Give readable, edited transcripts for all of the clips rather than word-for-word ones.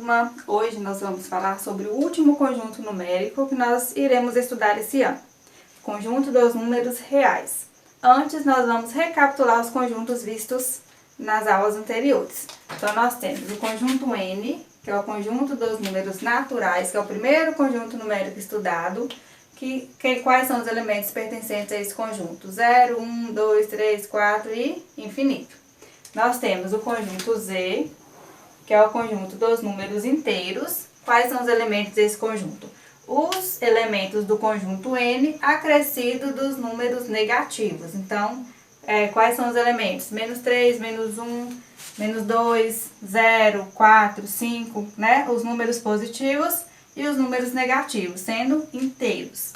turma! Hoje nós vamos falar sobre o último conjunto numérico que nós iremos estudar esse ano, conjunto dos números reais. Antes nós vamos recapitular os conjuntos vistos nas aulas anteriores. Então nós temos o conjunto N, que é o conjunto dos números naturais, que é o primeiro conjunto numérico estudado, quais são os elementos pertencentes a esse conjunto? 0, 1, 2, 3, 4 e infinito. Nós temos o conjunto Z, que é o conjunto dos números inteiros. Quais são os elementos desse conjunto? Os elementos do conjunto N acrescido dos números negativos. Então, quais são os elementos? Menos 3, menos 1, menos 2, 0, 4, 5, né? Os números positivos e os números negativos, sendo inteiros.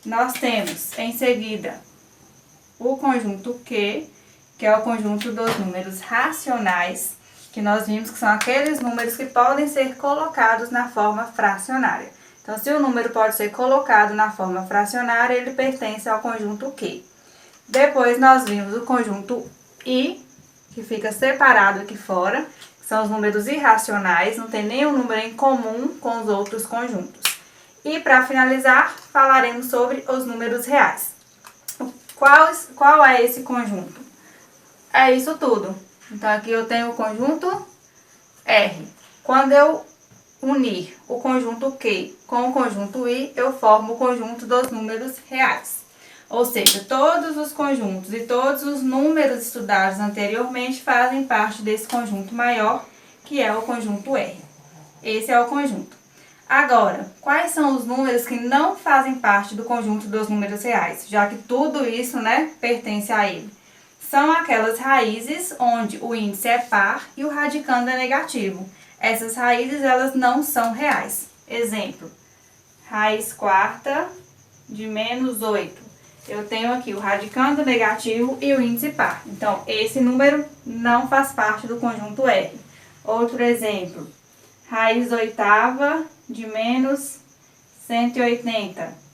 Nós temos, em seguida, o conjunto Q, que é o conjunto dos números racionais, que nós vimos que são aqueles números que podem ser colocados na forma fracionária. Então, se o número pode ser colocado na forma fracionária, ele pertence ao conjunto Q. Depois, nós vimos o conjunto I, que fica separado aqui fora, que são os números irracionais, não tem nenhum número em comum com os outros conjuntos. E, para finalizar, falaremos sobre os números reais. Qual é esse conjunto? É isso tudo. Então, aqui eu tenho o conjunto R. Quando eu unir o conjunto Q com o conjunto I, eu formo o conjunto dos números reais. Ou seja, todos os conjuntos e todos os números estudados anteriormente fazem parte desse conjunto maior, que é o conjunto R. Esse é o conjunto. Agora, quais são os números que não fazem parte do conjunto dos números reais? Já que tudo isso, né, pertence a ele. São aquelas raízes onde o índice é par e o radicando é negativo. Essas raízes, elas não são reais. Exemplo, raiz quarta de menos 8. Eu tenho aqui o radicando negativo e o índice par. Então, esse número não faz parte do conjunto R. Outro exemplo, raiz oitava de menos 180.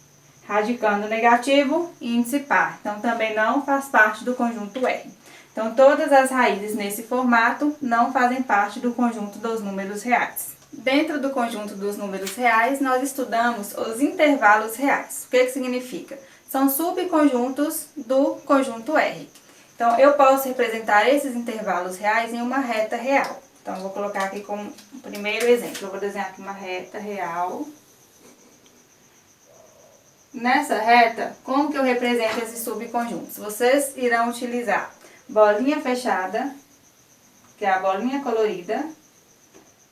Radicando negativo, índice par. Então, também não faz parte do conjunto R. Então, todas as raízes nesse formato não fazem parte do conjunto dos números reais. Dentro do conjunto dos números reais, nós estudamos os intervalos reais. O que significa? São subconjuntos do conjunto R. Então, eu posso representar esses intervalos reais em uma reta real. Então, eu vou colocar aqui como primeiro exemplo. Eu vou desenhar aqui uma reta real. Nessa reta, como que eu represento esses subconjuntos? Vocês irão utilizar bolinha fechada, que é a bolinha colorida,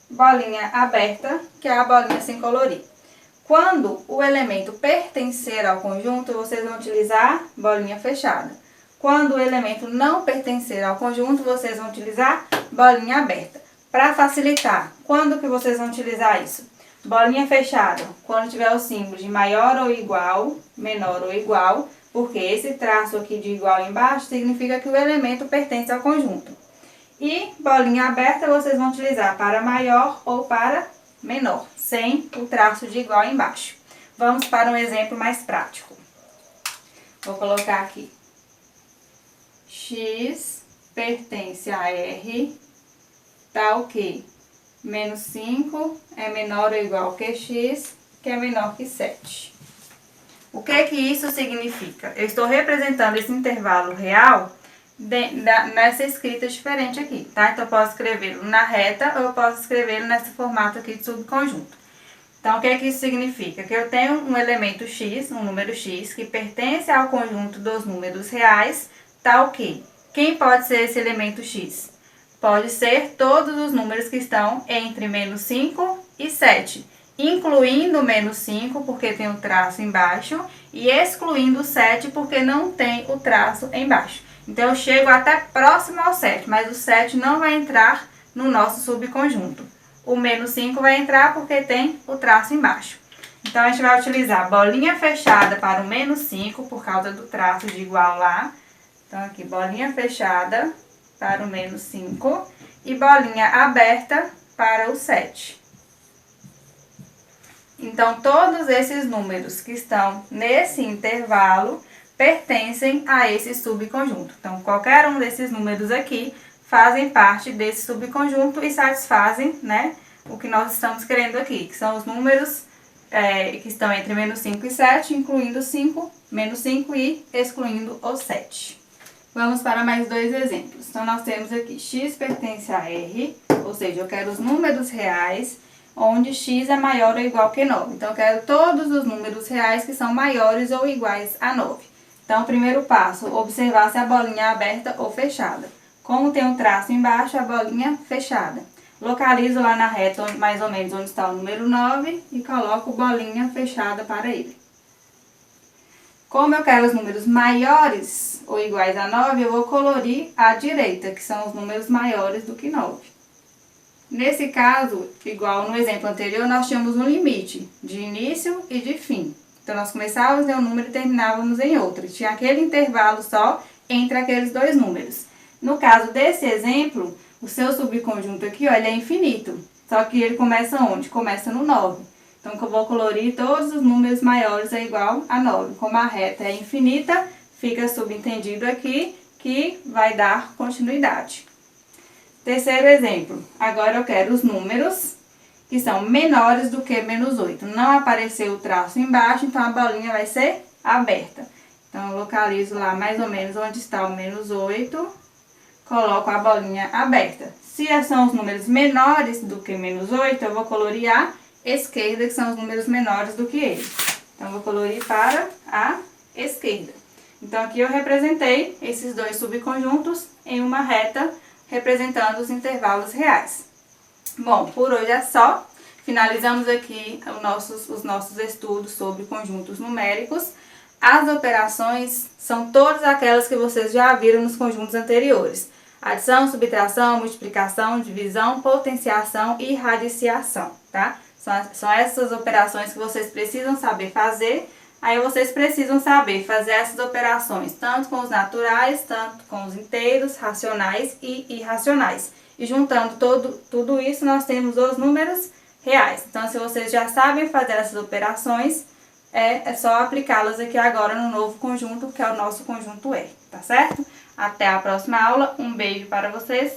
bolinha aberta, que é a bolinha sem colorir. Quando o elemento pertencer ao conjunto, vocês vão utilizar bolinha fechada. Quando o elemento não pertencer ao conjunto, vocês vão utilizar bolinha aberta. Para facilitar, quando que vocês vão utilizar isso? Bolinha fechada, quando tiver o símbolo de maior ou igual, menor ou igual, porque esse traço aqui de igual embaixo significa que o elemento pertence ao conjunto. E bolinha aberta vocês vão utilizar para maior ou para menor, sem o traço de igual embaixo. Vamos para um exemplo mais prático. Vou colocar aqui. X pertence a R, tal que menos 5 é menor ou igual que x, que é menor que 7. O que isso significa? Eu estou representando esse intervalo real nessa escrita diferente aqui, tá? Então, eu posso escrevê-lo na reta ou eu posso escrevê-lo nesse formato aqui de subconjunto. Então, o que isso significa? Que eu tenho um elemento x, um número x, que pertence ao conjunto dos números reais, tal que quem pode ser esse elemento x? Pode ser todos os números que estão entre menos 5 e 7, incluindo menos 5, porque tem o traço embaixo, e excluindo o 7, porque não tem o traço embaixo. Então, eu chego até próximo ao 7, mas o 7 não vai entrar no nosso subconjunto. O menos 5 vai entrar porque tem o traço embaixo. Então, a gente vai utilizar bolinha fechada para o menos 5, por causa do traço de igual lá. Então, aqui, bolinha fechada para o menos 5 e bolinha aberta para o 7. Então, todos esses números que estão nesse intervalo pertencem a esse subconjunto. Então, qualquer um desses números aqui fazem parte desse subconjunto e satisfazem, né, o que nós estamos querendo aqui, que são os números que estão entre menos 5 e 7, incluindo 5, menos 5 e excluindo o 7. Vamos para mais dois exemplos. Então, nós temos aqui x pertence a R, ou seja, eu quero os números reais, onde x é maior ou igual que 9. Então, eu quero todos os números reais que são maiores ou iguais a 9. Então, o primeiro passo, observar se a bolinha é aberta ou fechada. Como tem um traço embaixo, a bolinha fechada. Localizo lá na reta, mais ou menos, onde está o número 9 e coloco bolinha fechada para ele. Como eu quero os números maiores ou iguais a 9, eu vou colorir à direita, que são os números maiores do que 9. Nesse caso, igual no exemplo anterior, nós tínhamos um limite de início e de fim. Então, nós começávamos em um número e terminávamos em outro. Tinha aquele intervalo só entre aqueles dois números. No caso desse exemplo, o seu subconjunto aqui, ó, ele é infinito. Só que ele começa onde? Começa no 9. Então, eu vou colorir todos os números maiores é igual a 9. Como a reta é infinita, fica subentendido aqui que vai dar continuidade. Terceiro exemplo. Agora eu quero os números que são menores do que menos 8. Não apareceu o traço embaixo, então a bolinha vai ser aberta. Então, eu localizo lá mais ou menos onde está o menos 8. Coloco a bolinha aberta. Se são os números menores do que menos 8, eu vou colorir à esquerda, que são os números menores do que ele. Então, eu vou colorir para a esquerda. Então, aqui eu representei esses dois subconjuntos em uma reta, representando os intervalos reais. Bom, por hoje é só. Finalizamos aqui os nossos estudos sobre conjuntos numéricos. As operações são todas aquelas que vocês já viram nos conjuntos anteriores. Adição, subtração, multiplicação, divisão, potenciação e radiciação, tá? São essas operações que vocês precisam saber fazer. Aí vocês precisam saber fazer essas operações tanto com os naturais, tanto com os inteiros, racionais e irracionais. E juntando tudo isso, nós temos os números reais. Então, se vocês já sabem fazer essas operações, é só aplicá-las aqui agora no novo conjunto, que é o nosso conjunto R, tá certo? Até a próxima aula, um beijo para vocês.